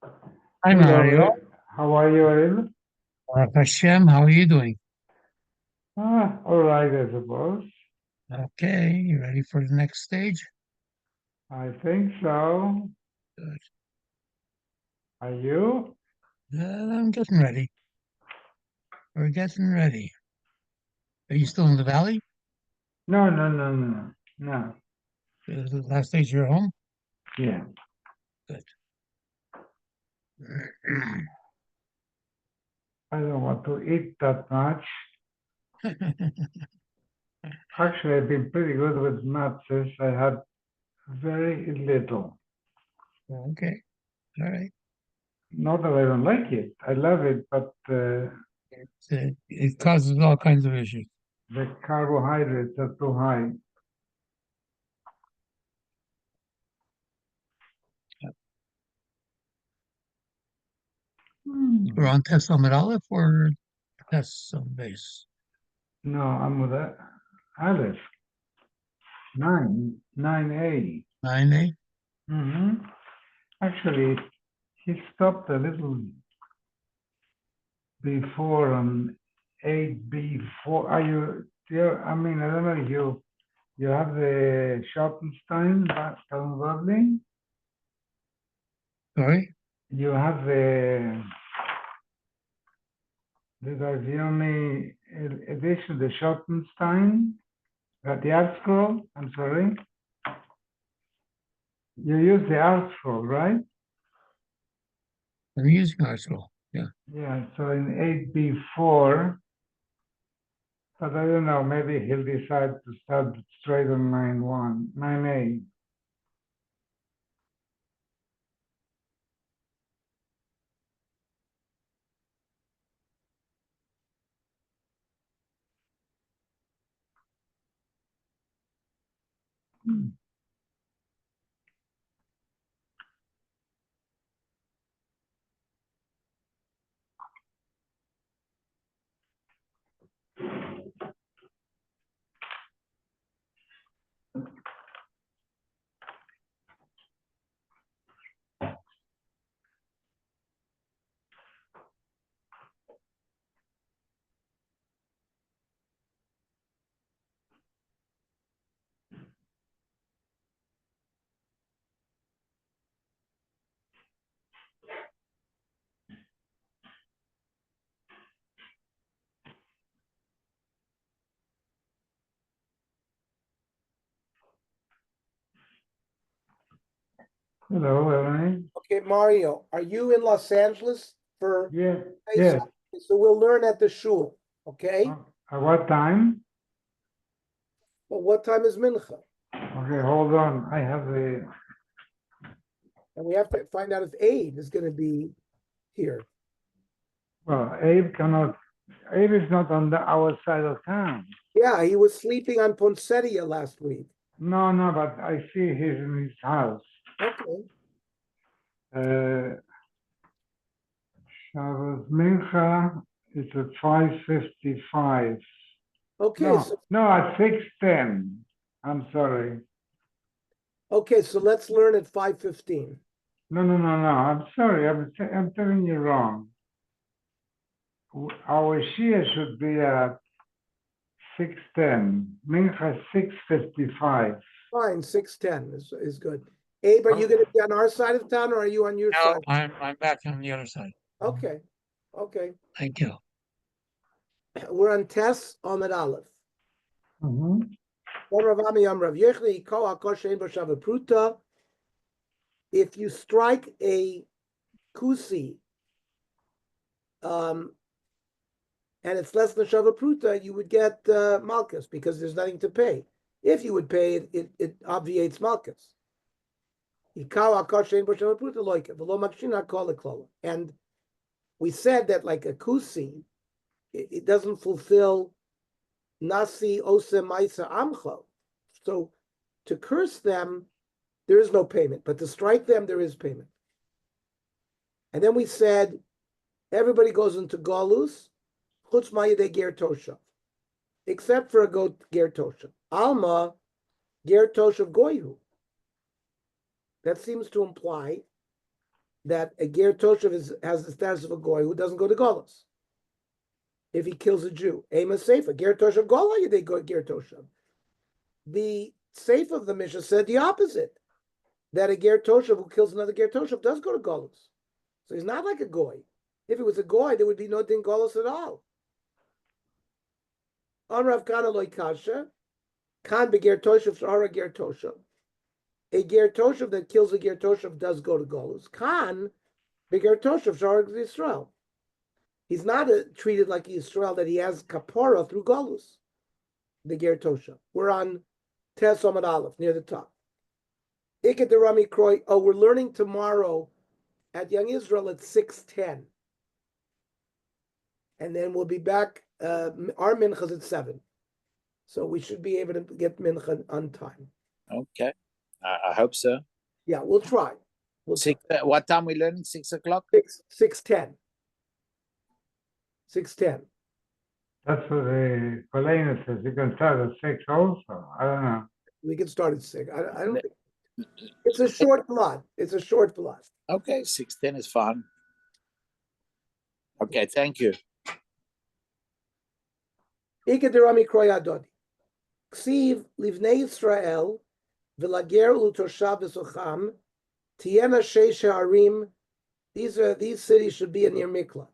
Hi, Hello, Mario. how are you, Ariel? Hashem, how are you doing? All right, I suppose. Okay, you ready for the next stage? I think so. Good. Are you? I'm getting ready. We're getting ready. Are you still in the valley? No, no, no, no, no. The last stage you're home? Yeah. Good. I don't want to eat that much. Actually, I've been pretty good with matzahs. I had very little. Okay, all right. Not that I don't like it. I love it, but It causes all kinds of issues. the carbohydrates are too high. We're Hmm. on test summit Aleph or test some base? No, I'm with that. Aleph, 9A. 9A? Mm-hmm. Actually, he stopped a little before on 8B4. Are you there? I mean, I don't know, you have the Schottenstein downloading? Sorry? You have the Daf Yomi edition, the Schottenstein, the art scroll, I'm sorry. You use the art scroll, right? I'm using Arsenal. Yeah. Yeah, so in 8B4, but I don't know, maybe he'll decide to start straight on 9A. Hello, Evelyn. Okay, Mario, are you in Los Angeles for Yeah, Pesach? yes. So we'll learn at the shul, okay? At what time? But what time is mincha? Okay, hold on. I have the, And we have to find out if Abe is going to be here. well, Abe is not on our side of town. Yeah, he was sleeping on Poncetia last week. No, no, but I see he's in his house. Okay. Shabbos Mincha is at 5:55. Okay, No, so no, at 6:10. I'm sorry. so let's learn at 5:15. No, no, no, no. I'm sorry. I'm telling you wrong. Our Shia should be at 6:10. Mincha 6:55. Fine, 6:10 is good. Abe, are you going to be on our side of town or are you on your Now side? I'm back on the other side. Okay, okay. Thank you. We're on Tess Ahmed Aleph. Mhm. If you strike a kusi, and it's less than shava pruta, you would get malchus because there's nothing to pay. If you would pay, it obviates malchus. And we said that like a kusi, it doesn't fulfill nasi ose maisa amcho. So to curse them, there is no payment, but to strike them, there is payment. And then we said everybody goes into galus, chutz mayide ger toshav, except for a goat ger toshav. Alma ger toshav goyhu. That seems to imply that a ger toshav has the status of a goy who doesn't go to Golos. If he kills a Jew, Ema Sefer, ger toshav gola, they go ger toshav. The Sefer of the Mishnah said the opposite, that a ger toshav who kills another ger toshav does go to Golos. So he's not like a goy. If it was a goy, there would be no din Golos at all. On Rav Kana loy kasha, kan beger toshav shahara ger toshav. A ger toshav that kills a ger toshav does go to Golos. Kan beger toshav shahara Yisrael. He's not treated like Yisrael that he has kapara through Golos. The ger toshav. We're on Tes Omad Aleph near the top. Iket the Rami Kroy. Oh, we're learning tomorrow at Young Israel at 6:10, and then we'll be back. Our minchas at 7, so we should be able to get mincha on time. Okay, I hope so. Yeah, we'll try. What time we learning? 6 o'clock. 6:10. 6:10. That's what the Colena says. You can start at 6 also. I don't know. We can start at 6. I don't think it's a short blot. It's a short blot. Okay, 6:10 is fine. Okay, thank you. Ikaderami kroyadodi. Ksiv livnei Yisrael v'lager ulutoshav v'socham tiena sheish ha'arim. These cities should be a near Miklat.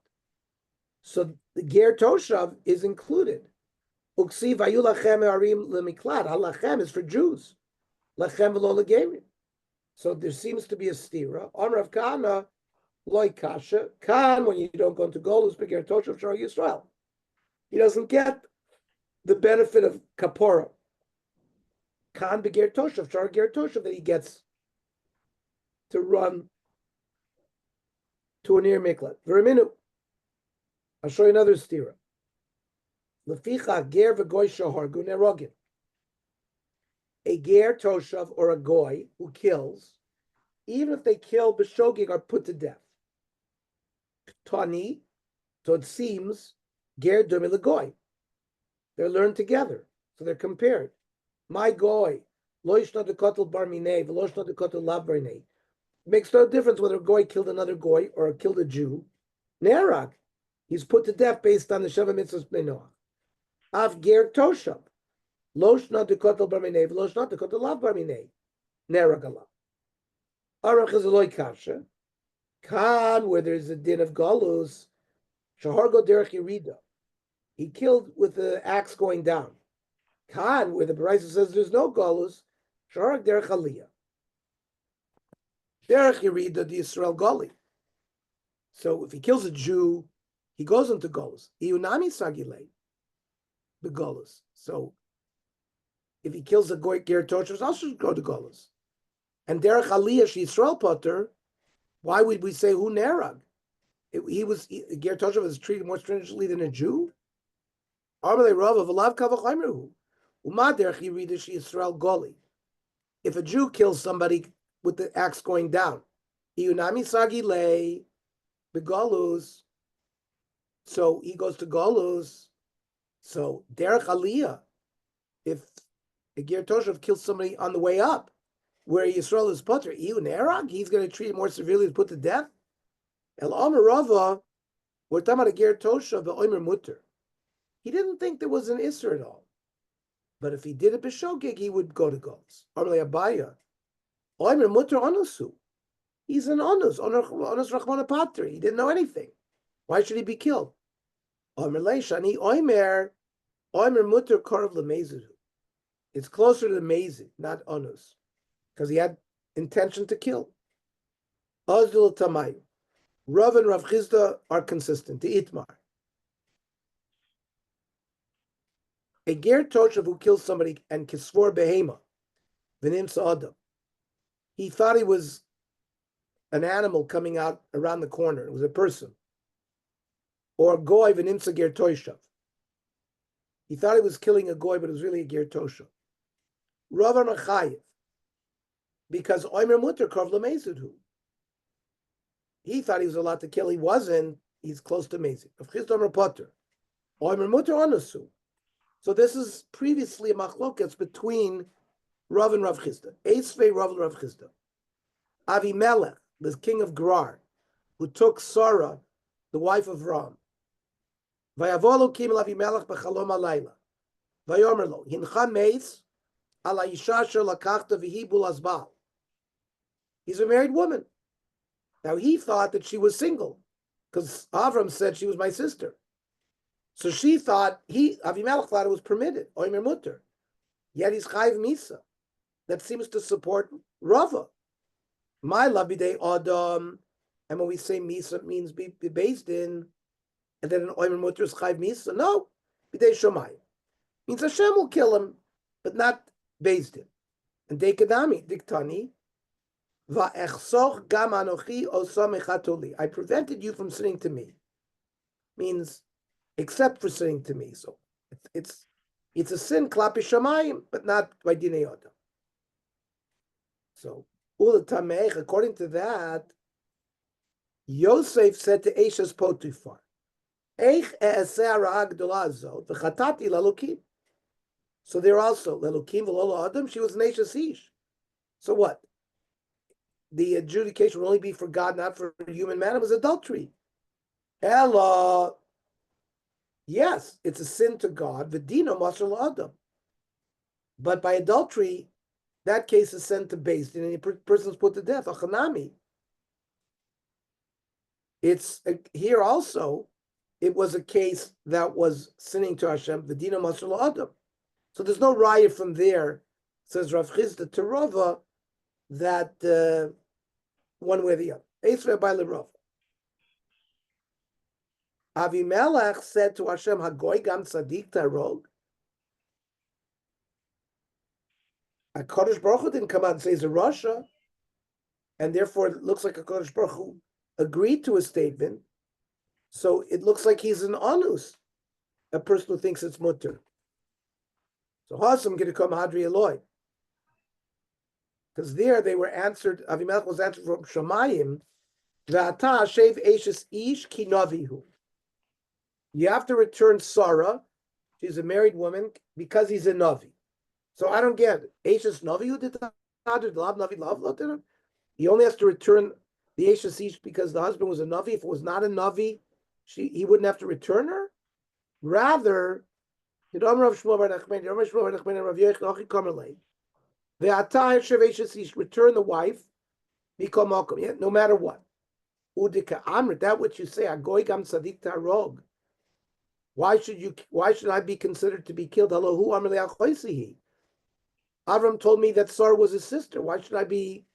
So the ger toshav is included. Uksiv ayu lachem ha'arim lemiklat. Halachem is for Jews. Lachem v'lo legerim. So there seems to be a stira. On Rav Kana, loy kasha. Kan, when you don't go into Golus, beger toshav shar Yisrael. He doesn't get the benefit of kapora. Kan beger toshav shar ger toshav that he gets to run to a near miklat. Veriminu. I'll show you another stira. Leficha ger v'goy shahar gu nerogin. A ger toshav or a goy who kills, even if they kill b'shogig, are put to death. Tani, so it seems, ger dumi legoy. They're learned together, so they're compared. My goy, lo yishna dekotel bar minei, v'lo yishna dekotel lav bar minei. Makes no difference whether a goy killed another goy or killed a Jew. Nerag, he's put to death based on the Sheva Mitzvahs Bnei Noach. Av ger toshav. Lo shna dekotel bar minei, v'lo shna dekotel lav bar minei. Nerag alav. Arach is a loy kasha. Kan, where there's a din of galus, shahar go derech yerida. He killed with the axe going down. Kan, where the Baraisa says there's no galus, shahar derech aliyah. Derech yerida the Yisrael gali. So if he kills a Jew, he goes into galus. Iunami sagilei the galus. So if he kills a goy ger toshav, also should go to galus. And derech aliyah Yisrael potter. Why would we say hu nerag? Ger toshav was treated more stringently than a Jew. If a Jew kills somebody with the axe going down, so he goes to Golus. So derech aliyah, if a ger toshav kills somebody on the way up, where Yisrael is potter, he's going to treat him more severely and put to death. El Omer Rava, we're talking about a ger toshav, the Omer mutter. He didn't think there was an Isser at all. But if he did it b'shogeg, he would go to Golus. Omer Abaya, Omer mutter onusu. He's an onus rachmana patri. He didn't know anything. Why should he be killed? Omer leishani Omer mutter korov lemezidu. It's closer to the mezid, not onus, because he had intention to kill. Ozdul Tamay. Rav and Rav Chizda are consistent. The Itmar. A ger toshav who kills somebody and kisvor behema, v'nim sa'adam. He thought he was an animal coming out around the corner. It was a person. Or goy v'nim sa ger toshav. He thought he was killing a goy, but it was really a ger toshav. Rav and Achayev. Because Omer mutter korv lemezidhu. He thought he was allowed to kill. He wasn't. He's close to mezid. Of Chizda Omer potter. Omer mutter onusu. So this is previously a machlokas between Rav and Rav Chizda. Esvei Rav and Rav Chizda. Avimelech, the king of Gerar, who took Sarah, the wife of Ram. Vayavolu kim Avimelech b'chalom alayla. Vayomer lo, hincha meis ala isha asher lakachta v'hibul azbal. He's a married woman. Now he thought that she was single, because Avram said she was my sister. So she thought, Avimelech thought it was permitted, oimer mutter. Yet he's chayv misa. That seems to support Rava. My labidei adam, and when we say misa, it means be based in, and then an oimer mutter is chayv misa. No, bidei shomai means Hashem will kill him, but not based in. And dekadami diktani va'echsoch gam anochi osam echatoli. I prevented you from sitting to me. Means except for sitting to me. So it's a sin klapi shamayim, but not by dinei adam. So ula tamech, according to that, Yosef said to Eishes Potifar, Eich e'aseh ha'ra'ah gdola azot v'chatati lalukim. So there also lalukim v'lo adam. She was an Eishes ish. So what? The adjudication will only be for God, not for a human man. It was adultery. Ella, yes, it's a sin to God. V'dino masar adam. But by adultery, that case is sent to Beis Din, and the person is put to death. Achanami. It's here also. It was a case that was sinning to Hashem. V'dino masar adam. So there's no raya from there, says Rav Chisda to Rava, that one way or the other. Eisra by Rava. Avimelech said to Hashem, Hagoy gam tzadik tarog. A Kodesh Baruch Hu didn't come out and say he's a Rasha, and therefore it looks like a Kodesh Baruch Hu agreed to a statement. So it looks like he's an Anus, a person who thinks it's mutter. So Hasam going to come Hadri Eloi. Because there they were answered, Avimelech was answered from Shamayim, V'ata shev eishes ish ki navihu. You have to return Sarah, she's a married woman, because he's a Navi. So I don't get it. Eishes navihu did the love Navi love. He only has to return the eishes ish because the husband was a Navi. If it was not a Navi, he wouldn't have to return her. Rather, return the wife, no matter what. That what you say, why should I be considered to be killed? Avram told me that Sarah was his sister. Why should I be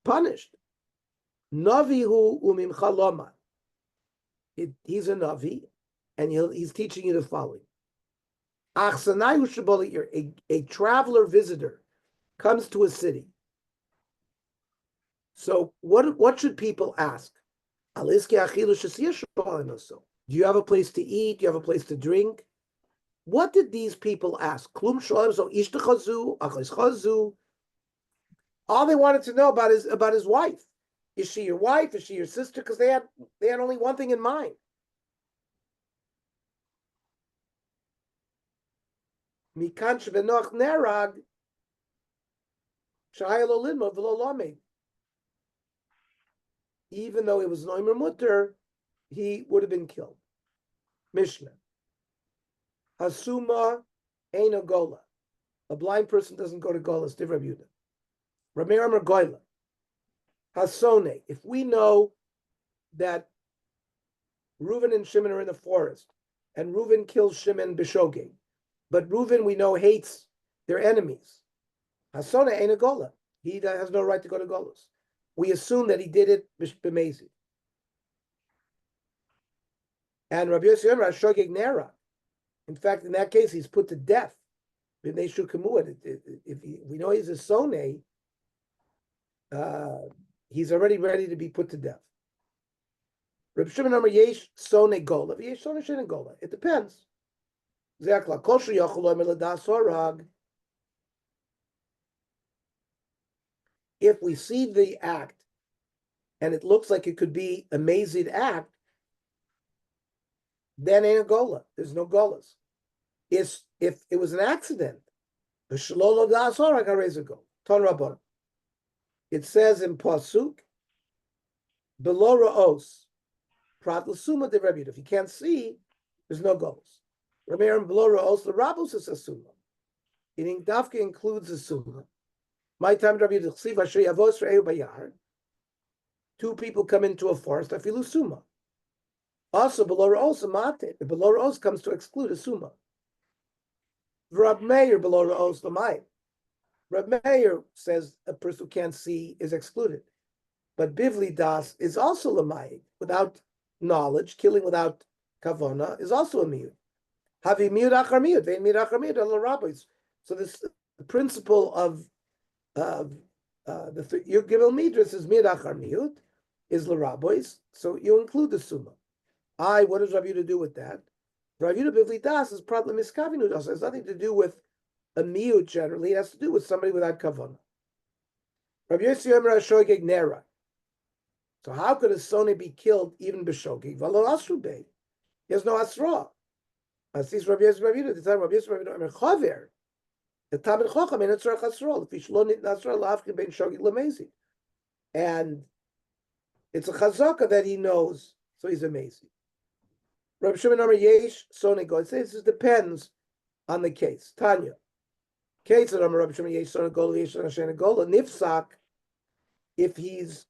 punished? Navihu umimcha loma. He's a Navi, and he's teaching you the following. A traveler visitor comes to a city. So what should people ask? Do you have a place to eat? Do you have a place to drink? What did these people ask? All they wanted to know about his wife. Is she your wife? Is she your sister? Because they had only one thing in mind. Even though it was Noimer Mutter, he would have been killed. Mishnah. Hasuma Eino Gola. A blind person doesn't go to Gola. It's different Yehuda. Ramir Amar Goyla. Hasone. If we know that Reuven and Shimon are in the forest, and Reuven kills Shimon B'shogeg, but Reuven we know hates their enemies. Hasone Eino Gola. He has no right to go to Golas. We assume that he did it b'mezi. And Rabbi Yossi Omer Shogeg Nera. In fact, in that case, he's put to death. If we know he's a Sone, he's already ready to be put to death. Rabbi Shimon Omer Yesh Sone Gola. Yesh Sone Shin Gola. It depends. Zekla Kosher Yochel Omer L'das Orag. If we see the act and it looks like it could be a mazid act, then ain't a gola. There's no golas. If it was an accident, it says in Pasuk below Ra'os, Prat l'suma de Rabbi Yehuda. If you can't see, there's no goals. Rabbi Aaron below Ra'os, the Rabos is a suma. Eating dafka includes a suma. My time Rabbi Yehuda chsiv asher yavos re'eu bayar. Two people come into a forest, afilu suma. Also below Ra'os, a mate. The below Ra'os comes to exclude a suma. Rab Meir below Ra'os l'mayim. Rab Meir says a person who can't see is excluded. But Bivli Das is also l'mayim, without knowledge, killing without kavona, is also a miyut. Havi miyut achar miyut, vein miyut achar miyut, al rabbis. So this the principle of the your gimel midras is miyut achar miyut, is l'rabbis. So you include the summa. What does Rabbi Yehuda do with that? Rabbi Yehuda Bivli Das is problem miskavinu das. It has nothing to do with a miyut generally. It has to do with somebody without kavona. Rabbi Yossi Yomer HaShogeg Nera. So how could a Sony be killed even b'shogeg? V'lo asru bey. He has no asra. As this Rabbi Yossi Rabbi Yehuda, the time Rabbi Yossi Rabbi Yehuda, Chaver, the Tamid Chacham, and it's Rach Asra. If you nit Nasra, la'afkin ben shogeg lamezi. And it's a chazaka that he knows, so he's amazing. Rabbi Shimon Omer Yesh Sony Go. It says it depends on the case. Tanya. Case that Rabbi Shimon Yesh Sony Go, Yesh Sony Go, Nifsak, if he's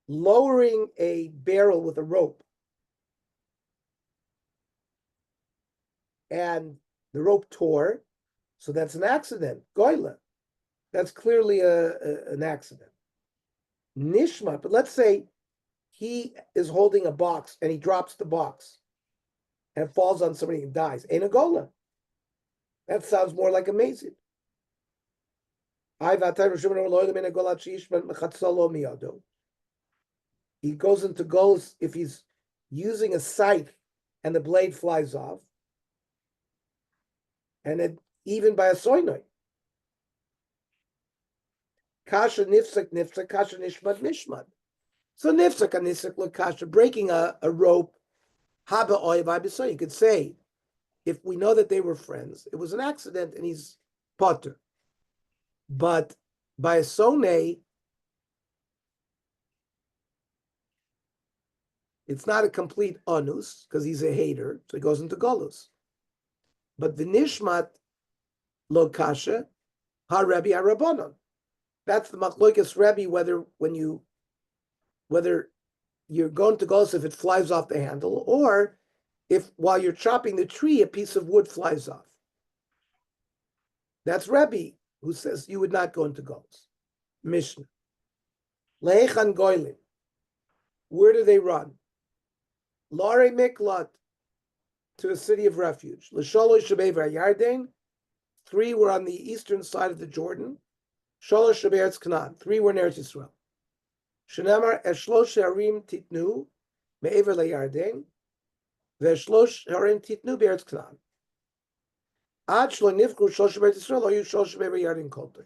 lowering a barrel with a rope, and the rope tore, so that's an accident. Goyla, that's clearly an accident. Nishma, but let's say he is holding a box and he drops the box and falls on somebody and dies. Ain't a gola. That sounds more like amazing. He goes into goals if he's using a scythe and the blade flies off. And it, even by a soinoi. Kasha nifsak, kasha nishmad, nishmad. So nifsak and nifsak look kasha, breaking a rope. Haba oiv. You could say, if we know that they were friends, it was an accident and he's potter. But by a sone, it's not a complete onus because he's a hater, so he goes into golus. But the nishmat lo kasha ha Rebbe ha Rabbanon. That's the machlokas Rebbe whether you're going to golus if it flies off the handle, or if while you're chopping the tree a piece of wood flies off. That's Rebbe who says you would not go into golus. Mishnah. Leichan goylin. Where do they run? Lare miklat, to a city of refuge. L'sholosh shebever Yarden. 3 were on the eastern side of the Jordan. Sholosh sheberetz Canaan. 3 were in Eretz Yisrael. Shenamar eshlosh harim titnu me'ever leYarden. Ve'eshlosh harim titnu be'eretz Canaan. Ad shlo nifku shlosh sheberetz Yisrael or you shlosh shebever Yarden koltes.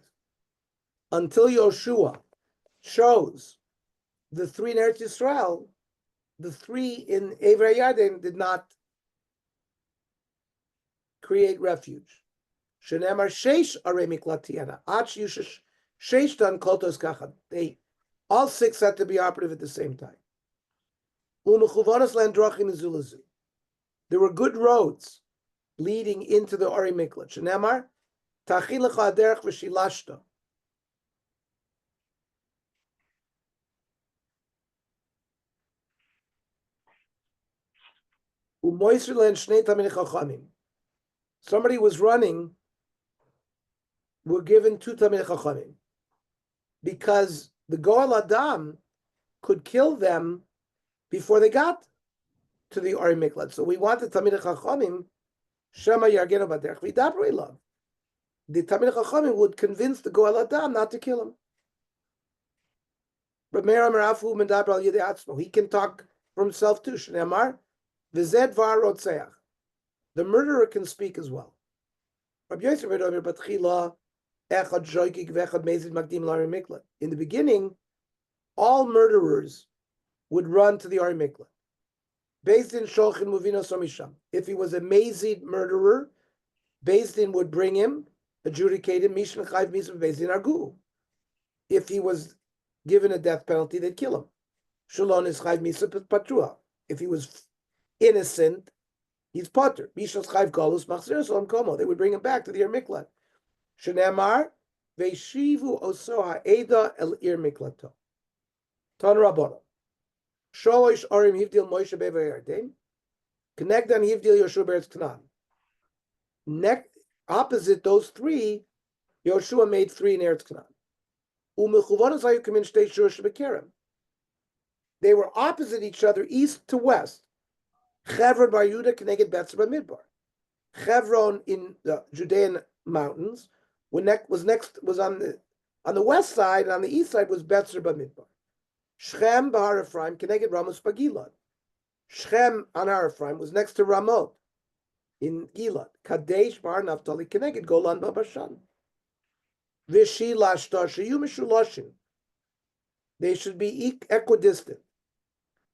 Until Yoshua shows the 3 in Eretz Yisrael, the 3 in Ever Yarden did not create refuge. Shenemar sheish are miklatiana. Ach yushish sheish dan koltos kachad. They all 6 had to be operative at the same time. Umechuvanas landrachim zulazu. There were good roads leading into the Ori Miklat. Shenemar tachilecha aderech v'shilashta. Umoisr len shnei tamid chachamim. Somebody was running, were given 2 Tamid Chachamim, because the Goel Adam could kill them before they got to the Ori Miklat. So we wanted Tamid Chachamim, Shema Yargenu Baderech V'Dabru Elav. The Tamid Chachamim would convince the Goel Adam not to kill him. He can talk for himself too. Shneamar V'Zed Var Rotzeach. The murderer can speak as well. In the beginning, all murderers would run to the Ori Miklat. Based in Shochin Movino Somisham. If he was a mazid murderer, Beis Din would bring him, adjudicate him, Mishan Chayv Misam Beis Din Argu. If he was given a death penalty, they'd kill him. Shalon is chayv misa patrua. If he was innocent, he's potter. Mishas chayv galus machzir solom komo. They would bring him back to the ir miklat. Shenemar veishivu oso ha'eda el ir miklato. Ton rabbono. Sholosh arim hivdil Moshe beva Yarden. Connectan hivdil Yoshua beretz Canaan. Next, opposite those three, Yoshua made 3 in Eretz Canaan. Umechuvonos hayu kamin shtei shurosh bekerem. They were opposite each other, east to west. Chevron bar Yehuda connected Betzra Midbar. Chevron in the Judean mountains was on the west side, and on the east side was Betzra Midbar. Shechem Bahar Ephraim connected Ramos Bagilad. Shechem on Har Ephraim was next to Ramot in Gilad. Kadesh Bahar Naphtali connected Golan Babashan. Vishi Lashtar Shayu Mishuloshin. They should be equidistant.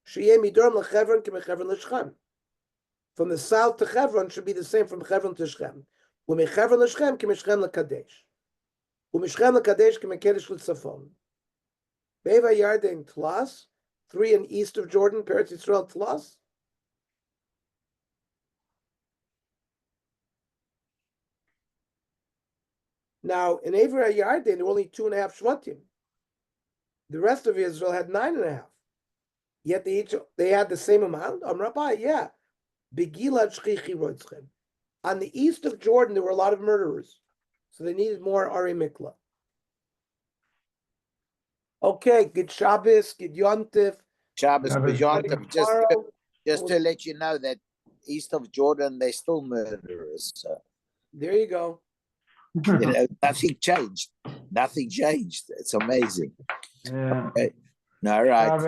Sheyeh Midorm LeChevron K'mechevron LeShechem. From the south to Chevron should be the same from Chevron to Shechem. U'mechevron LeShechem K'meshchem LeKadesh. U'meshchem LeKadesh K'mekedesh LeTzafon. Beva Yarden Tlas, 3 in east of Jordan, Peretz Yisrael Tlas. Now, in Eivra Yarden, there were only 2.5 Shvatim. The rest of Israel had 9.5. Yet they had the same amount? Rabbi, yeah. Begilad Shchichi Roitzchem. On the east of Jordan, there were a lot of murderers. So they needed more Ari Mikla. Okay, good Shabbos, good Yontif. Shabbos, Shabbos. B'Yontif. Just to let you know that east of Jordan, they're still murderers. So, There you go. nothing changed. Nothing changed. It's amazing. Yeah. Okay. All right.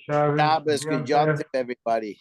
Shabbos, Shabbos, good Yom Tov. Yontif, everybody.